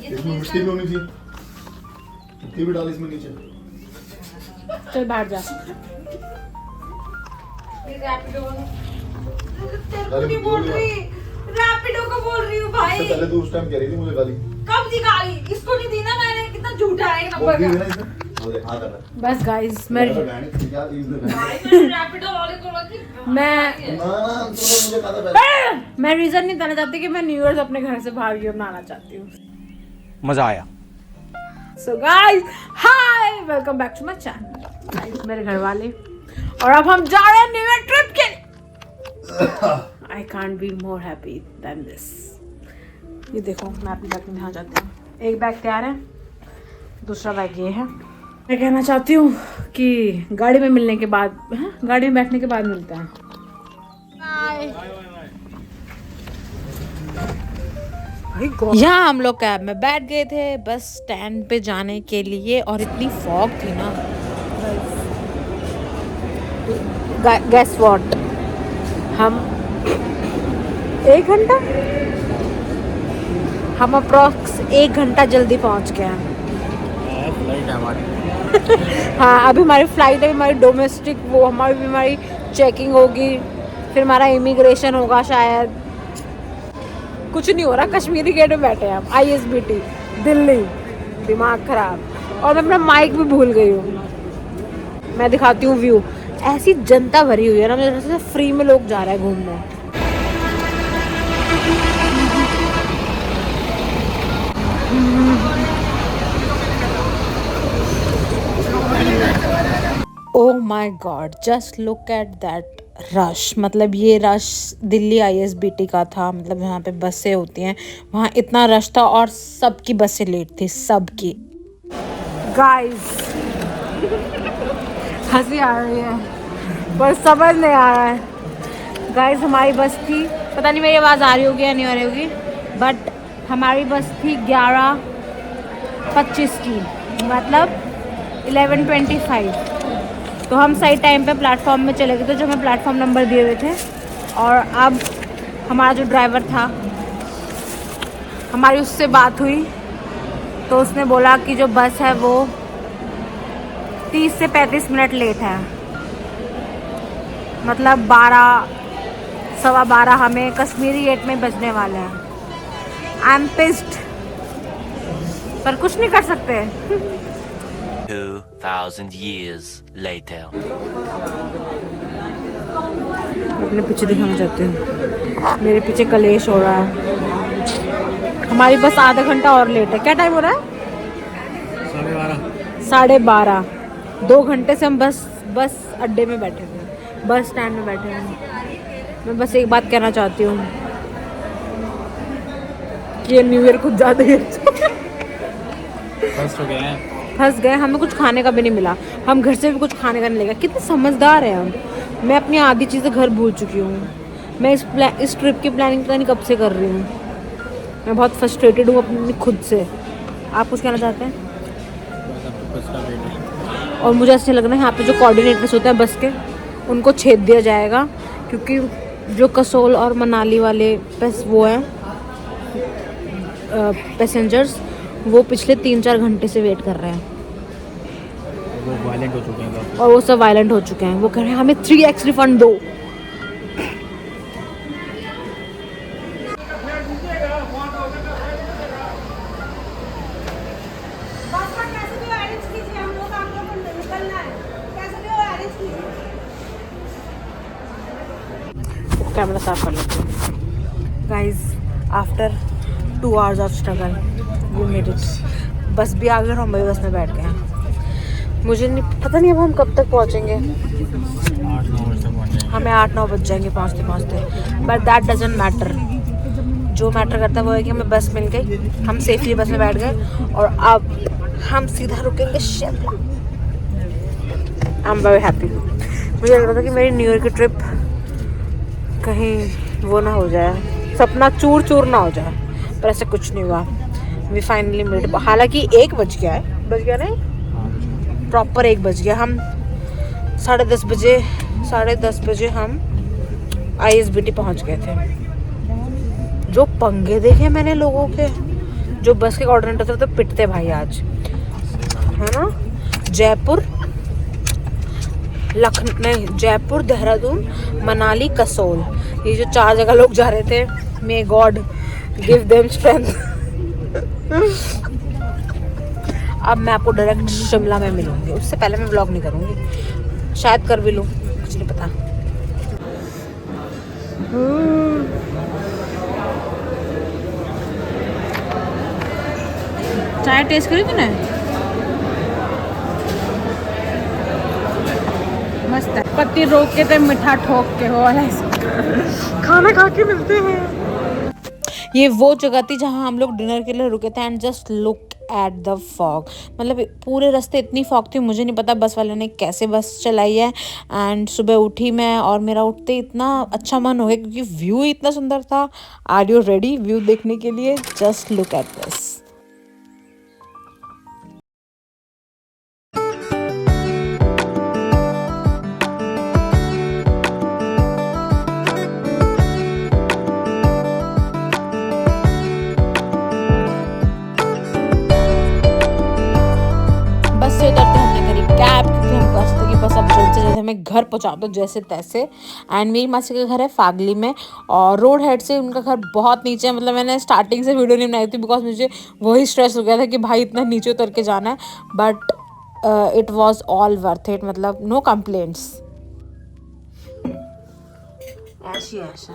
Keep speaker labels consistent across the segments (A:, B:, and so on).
A: इसमें मिर्ची भी होनी चाहिए, ये भी डाल इसमें नीचे।
B: चल बाहर जा।
C: रैपिडो को बोल रही हूँ भाई।
A: इससे पहले तो उस टाइम कह रही थी मुझे गाली।
C: कब दी गाली? इसको नहीं दी ना मैंने, कितना झूठा है ये
A: वो भी है
C: नंबर
A: ना इसमें। मुझे हाथ आ रहा
B: बस गाइस मैं
C: भाई। मैंने रैपिडो वाले को बोला कि
A: मुझे पता पहले।
B: मैं रीजन नहीं बताना चाहती कि मैं न्यू ईयर अपने घर से बाहर क्यों मनाना चाहती हूँ।
D: मजा आया।
B: So guys hi, welcome back to my channel. मेरे घर वाले और अब हम जा रहे हैं न्यू ईयर ट्रिप के लिए। I can't be more happy than this. ये देखो मैं अपने बैग में यहाँ जाती हूँ। एक बैग तैयार है, दूसरा बैग ये है। मैं कहना चाहती हूँ कि गाड़ी में मिलने के बाद, गाड़ी में बैठने के बाद मिलते हैं। यहाँ हम लोग कैब में बैठ गए थे बस स्टैंड पे जाने के लिए, और इतनी फॉग थी ना। गेस व्हाट, हम 1 घंटा, हम अप्रॉक्स 1 घंटा जल्दी पहुंच गए हैं।
D: फ्लाइट है हमारी।
B: हाँ अभी हमारी फ्लाइट है, हमारी डोमेस्टिक, वो हमारी चेकिंग होगी, फिर हमारा इमिग्रेशन होगा शायद। कुछ नहीं हो रहा, कश्मीरी गेट में बैठे हैं हम, ISBT दिल्ली। दिमाग खराब, और मैं अपना माइक भी भूल गई हूँ। मैं दिखाती हूँ व्यू, ऐसी जनता भरी हुई है ना, मुझे लगता है फ्री में लोग जा रहे हैं घूमने। Oh my God, just look at that rush. मतलब ये रश दिल्ली ISBT का था, मतलब जहाँ पे बसें होती हैं वहाँ इतना रश था, और सबकी बसें लेट थी, सबकी। गाइस हंसी आ रही है पर समझ नहीं आ रहा है। गाइस हमारी बस थी, पता नहीं मेरी आवाज़ आ रही होगी या नहीं आ रही होगी, बट हमारी बस थी 11:25 की, मतलब 11:25। तो हम सही टाइम पे प्लेटफॉर्म में चले गए थे, जो हमें प्लेटफॉर्म नंबर दिए हुए थे। और अब हमारा जो ड्राइवर था, हमारी उससे बात हुई तो उसने बोला कि जो बस है वो 30 से 35 मिनट लेट है, मतलब 12, 12:15 हमें कश्मीरी गेट में बजने वाले हैं। आई एम पिस्ड, पर कुछ नहीं कर सकते।
E: 2000 years later.
B: अपने पीछे दिखाना चाहती हूँ, मेरे पीछे कलेश हो रहा है। हमारी बस आधा घंटा और लेट है। क्या टाइम हो रहा है? 12:30। 2 घंटे से हम बस अड्डे में बैठे थे, बस स्टैंड में बैठे हैं। मैं बस एक बात कहना चाहती हूँ कि ये न्यू ईयर कुछ ज़्यादा ही फंस गए। हमें कुछ खाने का भी नहीं मिला, हम घर से भी कुछ खाने का नहीं लेगा। कितने समझदार हैं हम। मैं अपनी आधी चीज़ें घर भूल चुकी हूँ। मैं इस ट्रिप की प्लानिंग पता नहीं कब से कर रही हूँ। मैं बहुत फ्रस्ट्रेटेड हूँ अपनी खुद से। आप कुछ कहना चाहते हैं? और मुझे ऐसा लग रहा है यहाँ पे जो कोऑर्डिनेटर्स होते हैं बस के, उनको छेद दिया जाएगा, क्योंकि जो कसोल और मनाली वाले वो हैं पैसेंजर्स, वो पिछले 3-4 घंटे से वेट कर रहे हैं।
D: वो वायलेंट हो चुके हैं,
B: और वो सब वायलेंट हो चुके हैं। वो कह रहे हैं हमें 3x रिफंड दो। कैमरा साफ कर लेते हैं। Guys after 2 hours of struggle we made it. Bus भी आ गए और हम भी बस में बैठ गए हैं। मुझे नहीं पता नहीं अब हम कब तक पहुँचेंगे। हमें 8-9 बज जाएंगे पहुँचते, बट दैट डजंट मैटर। जो मैटर करता है वो है कि हमें बस मिल गई, हम सेफली बस में बैठ गए, और अब हम सीधा रुकेंगे Shimla. I am very happy. मुझे लग रहा था कि मेरी न्यू ईयर की ट्रिप कहीं वो ना हो जाए, सपना चूर चूर ना हो जाए, पर ऐसा कुछ नहीं हुआ। We finally made. हालांकि 1 बज गया है, बज गया नहीं, प्रॉपर 1 बज गया। हम 10:30 बजे हम ISBT पहुंच गए थे। जो पंगे देखे मैंने लोगों के, जो बस के कोऑर्डिनेटर थे तो पिटते भाई आज, है ना। जयपुर जयपुर, देहरादून, मनाली, कसोल, ये जो 4 जगह लोग जा रहे थे। May God give them strength. अब मैं आपको डायरेक्ट शिमला में मिलूंगी, उससे पहले मैं व्लॉग नहीं करूंगी, शायद कर भी लूँ, कुछ नहीं पता। चाय टेस्ट करी तूने? मस्त है। पत्ती रोक के तो मीठा ठोक के हो वाला खाना खा के मिलते हैं। ये वो जगह थी जहाँ हम लोग डिनर के लिए रुके थे and just look at the fog. मतलब पूरे रास्ते इतनी फॉग थी, मुझे नहीं पता बस वाले ने कैसे बस चलाई है। एंड सुबह उठी मैं और मेरा उठते इतना अच्छा मन हो गया क्योंकि व्यू इतना सुंदर था। आर यू रेडी व्यू देखने के लिए? Just look at this. हमें घर पहुंचा दो जैसे तैसे। एंड मेरी मासी का घर है फागली में और रोड हेड से उनका घर बहुत नीचे है। मतलब मैंने स्टार्टिंग से वीडियो नहीं बनाई थी बिकॉज मुझे वही स्ट्रेस हो गया था कि भाई इतना नीचे उतर के जाना है, but it was all worth it. मतलब नो कंप्लेंट्स। ऐसी ऐसा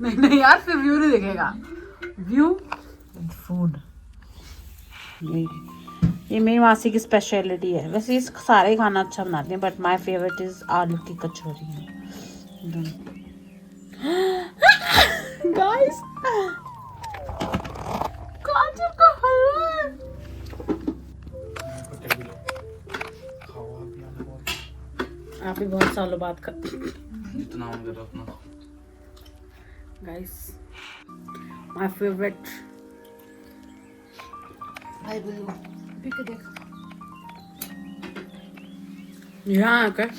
B: नहीं यार, फिर व्यू नहीं दिखेगा। व्यू फूड ये मेरी मासी की स्पेशलिटी है। वैसे ये सारे ही खाना अच्छा बनाती हैं बट माय फेवरेट इज आलू की कचौरी। गाइस गाजर का हलवा आप भी बहुत सालों बाद खाते गाइस। माय फेवरेट भाई बोलो यहाँ आकर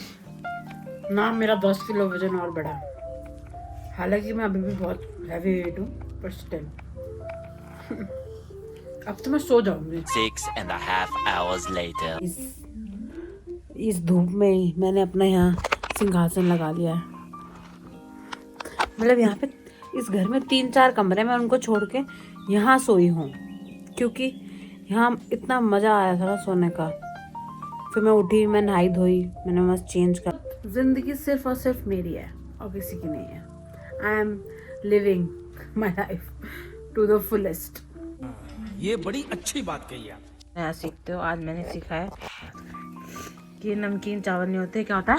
B: ना मेरा 10 किलो वजन और बढ़ा। हालांकि मैं अभी भी बहुत हैवी वेट हूँ पर स्टिल अब तो मैं सो जाऊंगी।
E: 6.5 hours later.
B: इस धूप में ही मैंने अपना यहाँ सिंहासन लगा लिया है। मतलब यहाँ पे इस घर में 3-4 कमरे में उनको छोड़ के यहाँ सोई हूँ क्योंकि यहाँ इतना मज़ा आया था ना सोने का। फिर मैं उठी, मैं नहाई धोई, मैंने मस्त चेंज कर। ज़िंदगी सिर्फ और सिर्फ मेरी है और किसी की नहीं है। I am living my life to the fullest.
D: ये बड़ी अच्छी बात कही आप।
B: नया सीखते हो। आज मैंने सीखा है कि नमकीन चावल नहीं होते, क्या होता है?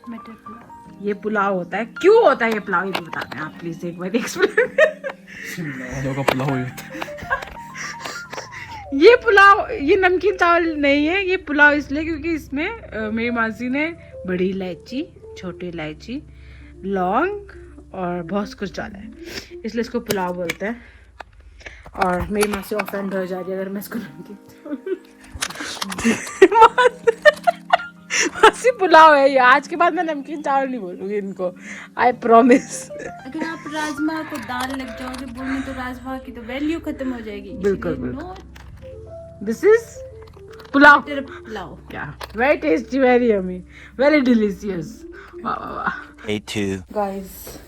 B: मटर पुलाव। ये पुलाव होता है। क्यों होता है ये पुलाव, ये तो बता दें आप प्लीज एक बार एक्सप्लेन। ये पुलाव, ये नमकीन चावल नहीं है, ये पुलाव इसलिए क्योंकि इसमें मेरी मासी ने बड़ी इलायची, छोटी इलायची, लौंग और बहुत कुछ डाला है, इसलिए इसको पुलाव बोलते हैं। और मेरी मासी ऑफेंड हो जा रही है अगर मैं इसको नमकीन मासी पुलाव है ये। आज के बाद मैं नमकीन चावल नहीं बोलूँगी इनको, आई प्रॉमिस।
C: अगर आप राजमा को दाल लग जाओगे बोलने तो राजमा की तो वैल्यू खत्म हो जाएगी।
B: बिल्कुल बिल्कुल। This is pulao.
C: पुलाव
B: क्या very tasty, very yummy, very delicious. वाह वाह वाह।
E: Day 2.
B: गाइस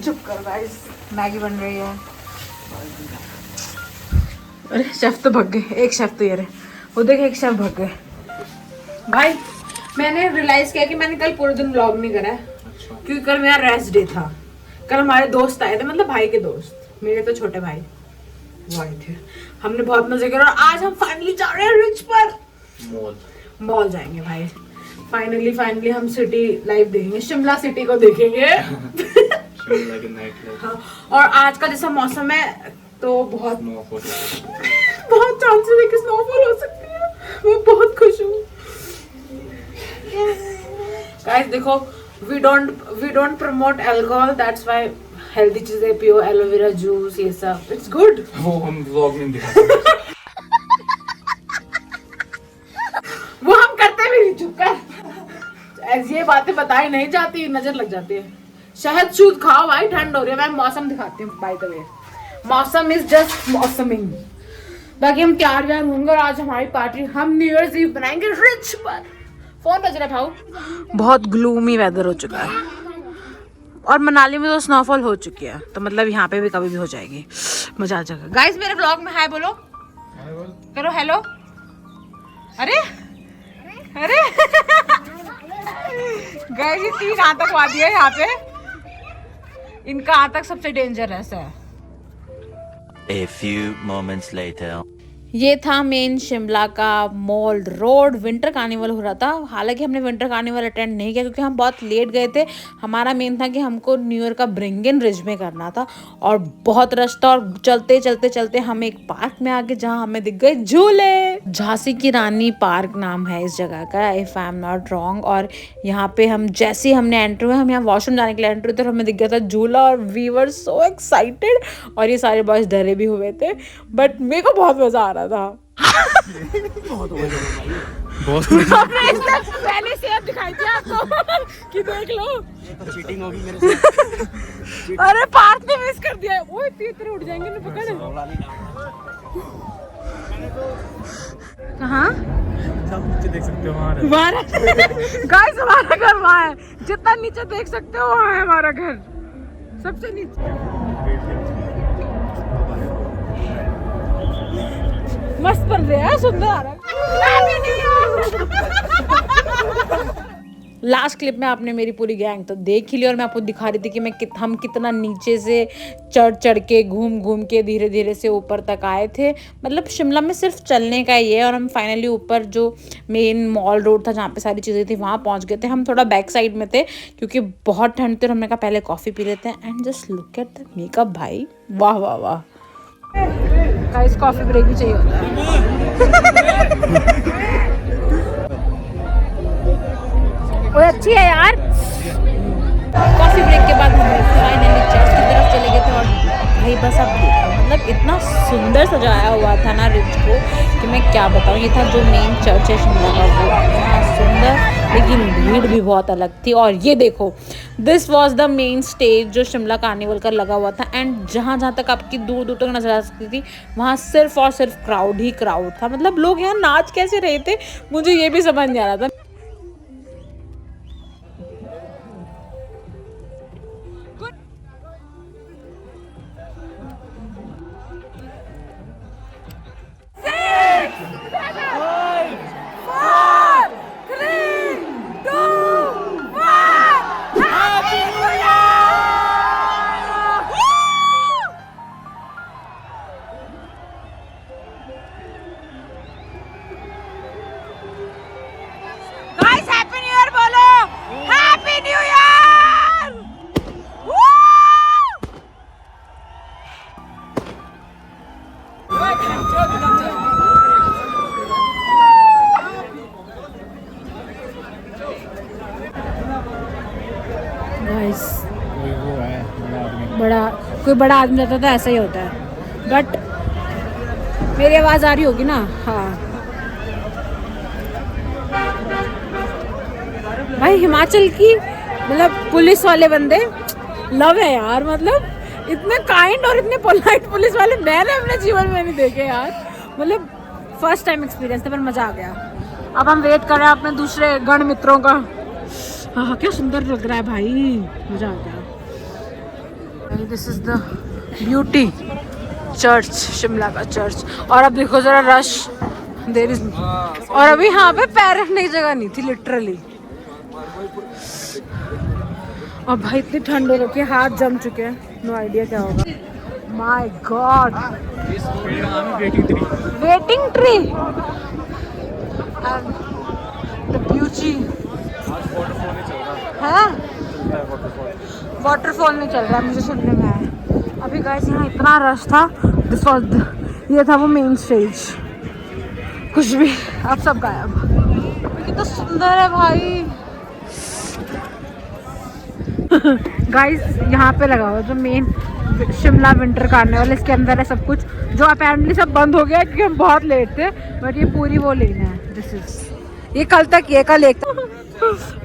B: चुप कर गाइस, मैगी बन रही है। अरे शेफ तो भग गए, एक शेफ तो ये रहे, वो देखे एक शेफ भग गए। भाई मैंने रियलाइज किया कि मैंने कल पूरे दिन व्लॉग नहीं करा है क्योंकि कल मेरा रेस्ट डे था। कल हमारे दोस्त आए थे, मतलब भाई के दोस्त, मेरे तो छोटे भाई वो आए थे। हमने बहुत मजे करे और आज हम फाइनली जा रहे हैं रिच पर मॉल जाएंगे भाई। फाइनली हम सिटी लाइफ देखेंगे, शिमला सिटी को देखेंगे। हाँ, और आज का जैसा मौसम है तो बहुत चांसेस है कि स्नोफॉल हो सकती है। मैं बहुत खुश हूँ गाइस। देखो we don't promote alcohol, that's why healthy चीजें पियो, एलोवेरा जूस, ये सब इट्स गुड।
D: वो हम व्लॉग में दिखा सकते।
B: वो हम करते भी नहीं, चुप कर। ऐसी ये बातें बताई नहीं जाती, नजर लग जाती है। शहद शूद खाओ भाई, ठंड हो रही है। मैं मौसम दिखाती हूँ बाय द वे। मौसम इज जस्ट मौसमिंग। बाकी हम तैयार व्यार होंगे और आज हमारी पार्टी, हम न्यू ईयर ईव बनाएंगे रिच पर। फोन बज रहा भाऊ। बहुत ग्लूमी वेदर हो चुका है और मनाली में तो स्नोफॉल हो चुकी है, तो मतलब यहाँ पे भी कभी भी हो जाएगी। मजा आ जाएगा। गाइस मेरे व्लॉग में हाय बोलो, करो हेलो। अरे अरे गाइस ये 3 आतंकवादी है यहाँ पे, इनका आतंक सबसे डेंजरस है।
E: A few moments later.
B: ये था मेन शिमला का मॉल रोड। विंटर कार्निवल हो रहा था। हालांकि हमने विंटर कार्निवल अटेंड नहीं किया क्योंकि हम बहुत लेट गए थे। हमारा मेन था कि हमको न्यू ईयर का ब्रिंग इन रिज में करना था और बहुत रश था। और चलते चलते चलते हम एक पार्क में आ गए जहाँ हमें दिख गए झूले। झांसी की रानी पार्क नाम है इस जगह का, if I am not wrong. और यहाँ पे हम जैसे ही हमने एंटर हुए, हम यहाँ वॉशरूम जाने के लिए एंटर हुए तो हमें दिख गया था झूला और वी वर सो एक्साइटेड। और ये सारे बॉयज डरे भी हुए थे, बट मेरे को बहुत मजा आ रहा था। हमने इससे पहले सेब दिखाई थी आपको कि देख लो। चीटिंग होगी मेरे से। अरे पार्क ने मिस कर दिया। ओए तीतर उड़ जाएंगे ना, पकड़। कहाँ?
D: सब नीचे देख सकते हो
B: वहाँ गाइस हमारा घर वहाँ है। जितना नीचे देख सकते हो वहाँ है हमारा घर, सबसे नीचे। मस्त बन रहा है, सुंदर आ रहा है। लास्ट क्लिप में आपने मेरी पूरी गैंग तो देख ही ली और मैं आपको दिखा रही थी कि हम कितना नीचे से चढ़ के घूम के धीरे धीरे से ऊपर तक आए थे। मतलब शिमला में सिर्फ चलने का ही है। और हम फाइनली ऊपर जो मेन मॉल रोड था जहाँ पे सारी चीज़ें थी वहाँ पहुँच गए थे। हम थोड़ा बैक साइड में थे क्योंकि बहुत ठंड थी और हमने कहा पहले कॉफ़ी पी लेते हैं। And just look at the makeup भाई, वाह वाह वाह। गाइस कॉफी ब्रेक भी चाहिए होता है। वो अच्छी है यार। कॉफी ब्रेक के बाद हम फाइनली चर्च की तरफ चले गए थे। और भाई बस अब देखो, मतलब इतना सुंदर सजाया हुआ था ना रिच को कि मैं क्या बताऊँ। ये था जो मेन चर्च है शिमला का, वो इतना सुंदर, लेकिन भीड़ भी बहुत अलग थी। और ये देखो, this was the main stage जो शिमला कार्निवल का लगा हुआ था। एंड जहाँ जहाँ तक आपकी दूर दूर तक नजर आ सकती थी वहाँ सिर्फ और सिर्फ क्राउड ही क्राउड था। मतलब लोग यहाँ नाच कैसे रहे थे मुझे ये भी समझ नहीं आ रहा था। कोई बड़ा आदमी रहता था ऐसा ही होता है। बट मेरी आवाज आ रही होगी ना? हाँ भाई, हिमाचल की मतलब पुलिस वाले बंदे लव है यार। मतलब इतने काइंड और इतने पोलाइट पुलिस वाले मैंने अपने जीवन में नहीं देखे यार। मतलब फर्स्ट टाइम एक्सपीरियंस था, पर मजा आ गया। अब हम वेट कर रहे हैं अपने दूसरे गण मित्रों का। हाँ क्या सुंदर लग रहा है भाई, मजा आ गया। This is the beauty church, Shimla का चर्च। और अब देखो जरा रश, देयर इज। और अभी यहाँ पे पैर रखने की जगह नहीं थी लिटरली। और भाई इतनी ठंड हो रखी है, हाथ जम चुके हैं, नो आइडिया क्या होगा। My God, waiting tree and the beauty है। वाटरफॉल नहीं चल रहा है, मुझे सुनने में आया। अभी गाइस यहाँ इतना रश था। दिस वाज ये था वो मेन स्टेज। कुछ भी, अब सब गायब। कितना सुंदर है भाई। गाइस यहाँ पे लगा हुआ जो मेन शिमला विंटर कार्निवल, इसके अंदर है सब कुछ, जो अपेरेंटली सब बंद हो गया क्योंकि हम बहुत लेट थे। बट ये पूरी वो लेन है। दिस इज, ये कल तक, ये कल एक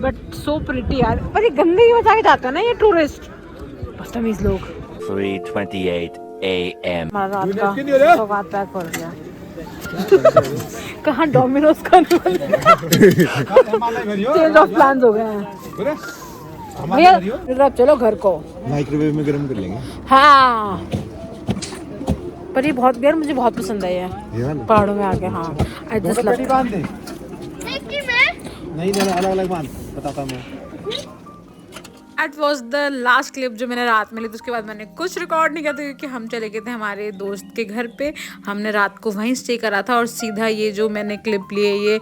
B: बट सो प्रिटी यार। पर ये गंदगी बचा के जाते हैं ना ये टूरिस्ट, बदतमीज लोग।
E: 3:28 a.m.
B: हमारा रात का सौगात पैक हो गया। कहाँ डोमिनोज का चेंज ऑफ प्लान्स हो गए हैं भैया। चलो घर को
A: माइक्रोवेव में गर्म कर लेंगे।
B: हाँ पर ये बहुत यार मुझे बहुत पसंद है ये पहाड़ों में आके। हाँ आई जस्ट लव।
A: नहीं देना, अलग अलग बांध, बताता मैं।
B: That was the last clip जो मैंने रात में ली थी। उसके बाद मैंने कुछ रिकॉर्ड नहीं किया था क्योंकि हम चले गए थे हमारे दोस्त के घर पे। हमने रात को वहीं स्टे करा था और सीधा ये जो मैंने क्लिप ली है ये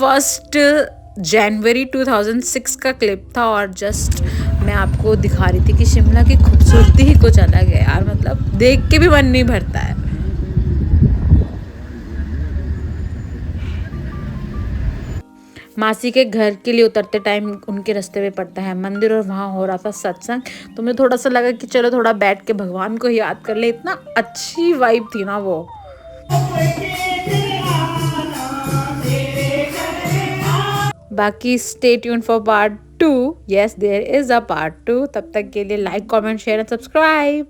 B: 1 जनवरी 2006 का क्लिप था। और जस्ट मैं आपको दिखा रही थी कि शिमला की खूबसूरती ही कुछ अलग है यार, मतलब देख के भी मन नहीं भरता है। मासी के घर के लिए उतरते टाइम उनके रास्ते में पड़ता है मंदिर और वहाँ हो रहा था सत्संग। तो मुझे थोड़ा सा लगा कि चलो थोड़ा बैठ के भगवान को याद कर ले। इतना अच्छी वाइब थी ना वो। बाकी stay tune for part 2। Yes there is a part 2। तब तक के लिए like comment share and subscribe.